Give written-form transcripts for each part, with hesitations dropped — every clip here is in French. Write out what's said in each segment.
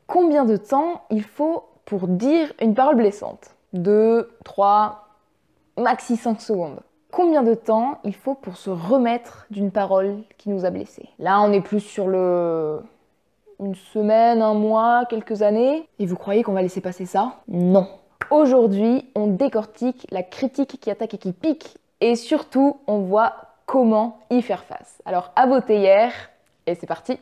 Combien de temps il faut pour dire une parole blessante? 2, 3, maxi 5 secondes. Combien de temps il faut pour se remettre d'une parole qui nous a blessés? Là, on est plus sur une semaine, un mois, quelques années. Et vous croyez qu'on va laisser passer ça? Non. Aujourd'hui, on décortique la critique qui attaque et qui pique. Et surtout, on voit comment y faire face. Alors, à vos théières, et c'est parti!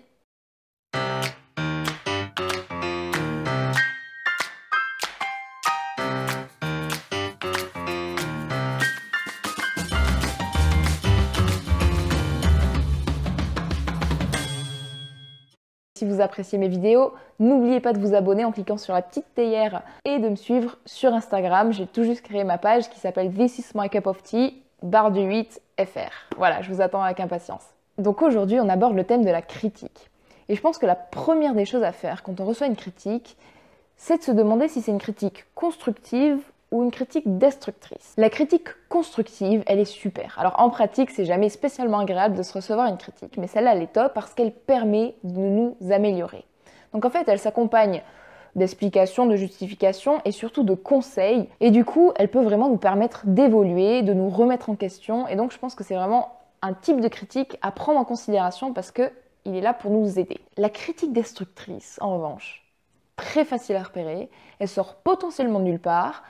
Si vous appréciez mes vidéos, n'oubliez pas de vous abonner en cliquant sur la petite théière et de me suivre sur Instagram. J'ai tout juste créé ma page qui s'appelle This is my cup of tea, barre du 8 FR. Voilà, je vous attends avec impatience. Donc aujourd'hui, on aborde le thème de la critique. Et je pense que la première des choses à faire quand on reçoit une critique, c'est de se demander si c'est une critique constructive ou une critique destructrice. La critique constructive, elle est super. Alors en pratique, c'est jamais spécialement agréable de se recevoir une critique, mais celle-là, elle est top parce qu'elle permet de nous améliorer. Donc en fait, elle s'accompagne d'explications, de justifications et surtout de conseils. Et du coup, elle peut vraiment nous permettre d'évoluer, de nous remettre en question. Et donc je pense que c'est vraiment un type de critique à prendre en considération parce qu'il est là pour nous aider. La critique destructrice, en revanche, très facile à repérer, elle sort potentiellement de nulle part.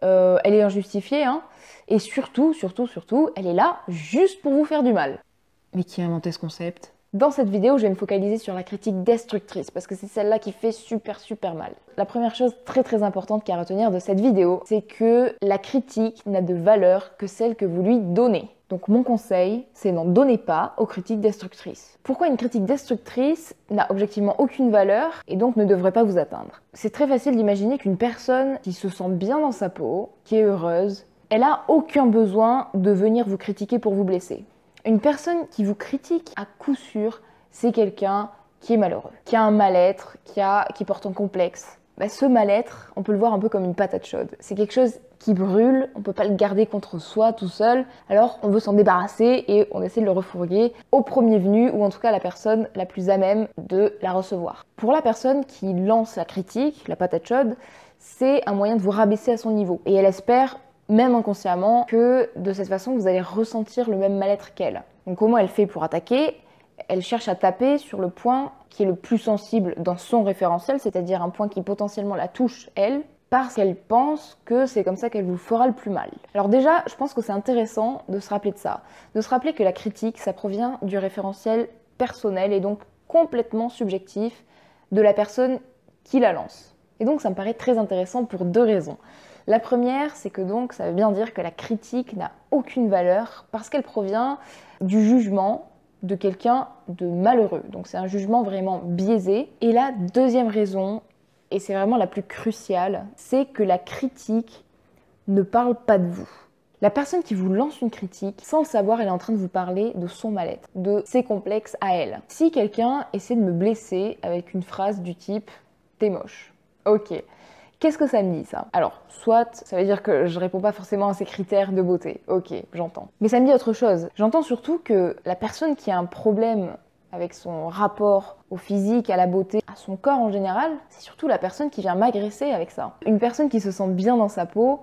Elle est injustifiée, hein, et surtout, elle est là juste pour vous faire du mal. Mais qui a inventé ce concept? Dans cette vidéo, je vais me focaliser sur la critique destructrice, parce que c'est celle-là qui fait super mal. La première chose très importante qu'il y a à retenir de cette vidéo, c'est que la critique n'a de valeur que celle que vous lui donnez. Donc mon conseil, c'est n'en donnez pas aux critiques destructrices. Pourquoi une critique destructrice n'a objectivement aucune valeur et donc ne devrait pas vous atteindre? C'est très facile d'imaginer qu'une personne qui se sent bien dans sa peau, qui est heureuse, elle a aucun besoin de venir vous critiquer pour vous blesser. Une personne qui vous critique, à coup sûr, c'est quelqu'un qui est malheureux, qui a un mal-être, qui porte un complexe. Ce mal-être, on peut le voir un peu comme une patate chaude. C'est quelque chose qui brûle, on ne peut pas le garder contre soi tout seul, alors on veut s'en débarrasser et on essaie de le refourguer au premier venu ou en tout cas à la personne la plus à même de la recevoir. Pour la personne qui lance la critique, la patate chaude, c'est un moyen de vous rabaisser à son niveau. Et elle espère, même inconsciemment, que de cette façon vous allez ressentir le même mal-être qu'elle. Donc comment elle fait pour attaquer? Elle cherche à taper sur le point qui est le plus sensible dans son référentiel, c'est-à-dire un point qui potentiellement la touche elle, parce qu'elle pense que c'est comme ça qu'elle vous fera le plus mal. Alors déjà, je pense que c'est intéressant de se rappeler de ça, de se rappeler que la critique, ça provient du référentiel personnel et donc complètement subjectif de la personne qui la lance. Et donc ça me paraît très intéressant pour deux raisons. La première, c'est que donc ça veut bien dire que la critique n'a aucune valeur parce qu'elle provient du jugement de quelqu'un de malheureux. Donc c'est un jugement vraiment biaisé. Et la deuxième raison, et c'est vraiment la plus cruciale, c'est que la critique ne parle pas de vous. La personne qui vous lance une critique, sans le savoir, elle est en train de vous parler de son mal-être, de ses complexes à elle. Si quelqu'un essaie de me blesser avec une phrase du type « t'es moche », ok. Qu'est-ce que ça me dit, ça? Alors, soit ça veut dire que je réponds pas forcément à ces critères de beauté. Ok, j'entends. Mais ça me dit autre chose. J'entends surtout que la personne qui a un problème avec son rapport au physique, à la beauté, à son corps en général, c'est surtout la personne qui vient m'agresser avec ça. Une personne qui se sent bien dans sa peau,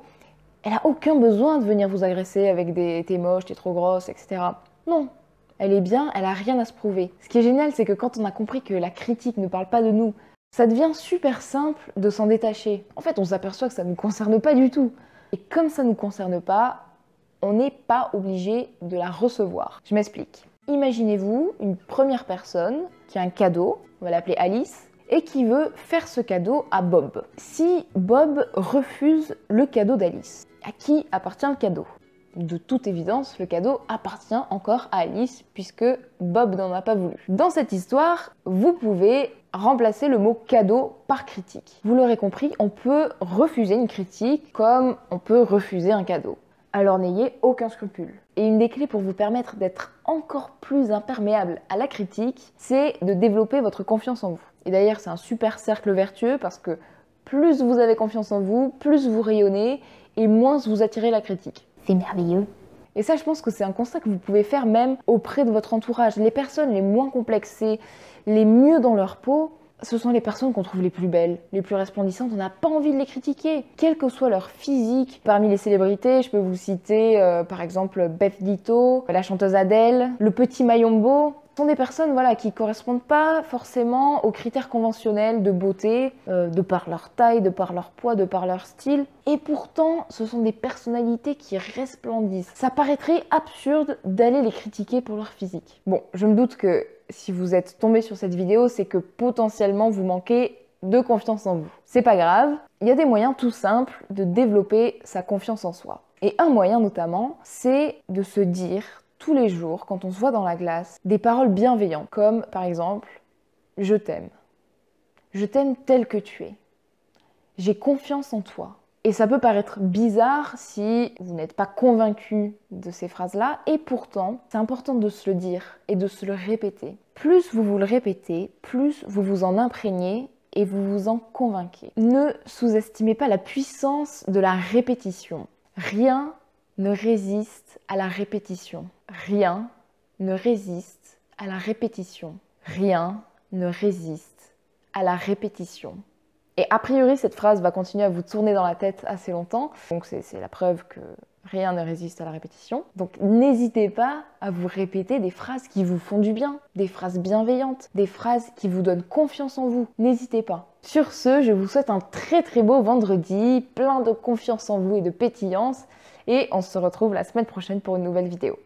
elle a aucun besoin de venir vous agresser avec des « t'es moche, t'es trop grosse », etc. Non. Elle est bien, elle a rien à se prouver. Ce qui est génial, c'est que quand on a compris que la critique ne parle pas de nous, ça devient super simple de s'en détacher. En fait, on s'aperçoit que ça ne nous concerne pas du tout. Et comme ça ne nous concerne pas, on n'est pas obligé de la recevoir. Je m'explique. Imaginez-vous une première personne qui a un cadeau, on va l'appeler Alice, et qui veut faire ce cadeau à Bob. Si Bob refuse le cadeau d'Alice, à qui appartient le cadeau? De toute évidence, le cadeau appartient encore à Alice puisque Bob n'en a pas voulu. Dans cette histoire, vous pouvez remplacer le mot cadeau par critique. Vous l'aurez compris, on peut refuser une critique comme on peut refuser un cadeau. Alors n'ayez aucun scrupule. Et une des clés pour vous permettre d'être encore plus imperméable à la critique, c'est de développer votre confiance en vous. Et d'ailleurs, c'est un super cercle vertueux parce que plus vous avez confiance en vous, plus vous rayonnez et moins vous attirez la critique. C'est merveilleux. Et ça, je pense que c'est un constat que vous pouvez faire même auprès de votre entourage. Les personnes les moins complexées, les mieux dans leur peau, ce sont les personnes qu'on trouve les plus belles, les plus resplendissantes. On n'a pas envie de les critiquer, quel que soit leur physique. Parmi les célébrités, je peux vous citer par exemple Beth Ditto, la chanteuse Adele, le petit Mayombo. Ce sont des personnes voilà, qui ne correspondent pas forcément aux critères conventionnels de beauté, de par leur taille, de par leur poids, de par leur style. Et pourtant, ce sont des personnalités qui resplendissent. Ça paraîtrait absurde d'aller les critiquer pour leur physique. Bon, je me doute que si vous êtes tombé sur cette vidéo, c'est que potentiellement vous manquez de confiance en vous. C'est pas grave, il y a des moyens tout simples de développer sa confiance en soi. Et un moyen notamment, c'est de se dire tous les jours, quand on se voit dans la glace, des paroles bienveillantes, comme par exemple « Je t'aime »,« Je t'aime tel que tu es »,« J'ai confiance en toi ». Et ça peut paraître bizarre si vous n'êtes pas convaincu de ces phrases-là, et pourtant, c'est important de se le dire et de se le répéter. Plus vous le répétez, plus vous vous en imprégnez et vous vous en convainquez. Ne sous-estimez pas la puissance de la répétition. Rien ne résiste à la répétition. Rien ne résiste à la répétition. Rien ne résiste à la répétition. Et a priori, cette phrase va continuer à vous tourner dans la tête assez longtemps. Donc c'est la preuve que rien ne résiste à la répétition. Donc n'hésitez pas à vous répéter des phrases qui vous font du bien, des phrases bienveillantes, des phrases qui vous donnent confiance en vous. N'hésitez pas. Sur ce, je vous souhaite un très très beau vendredi, plein de confiance en vous et de pétillance. Et on se retrouve la semaine prochaine pour une nouvelle vidéo.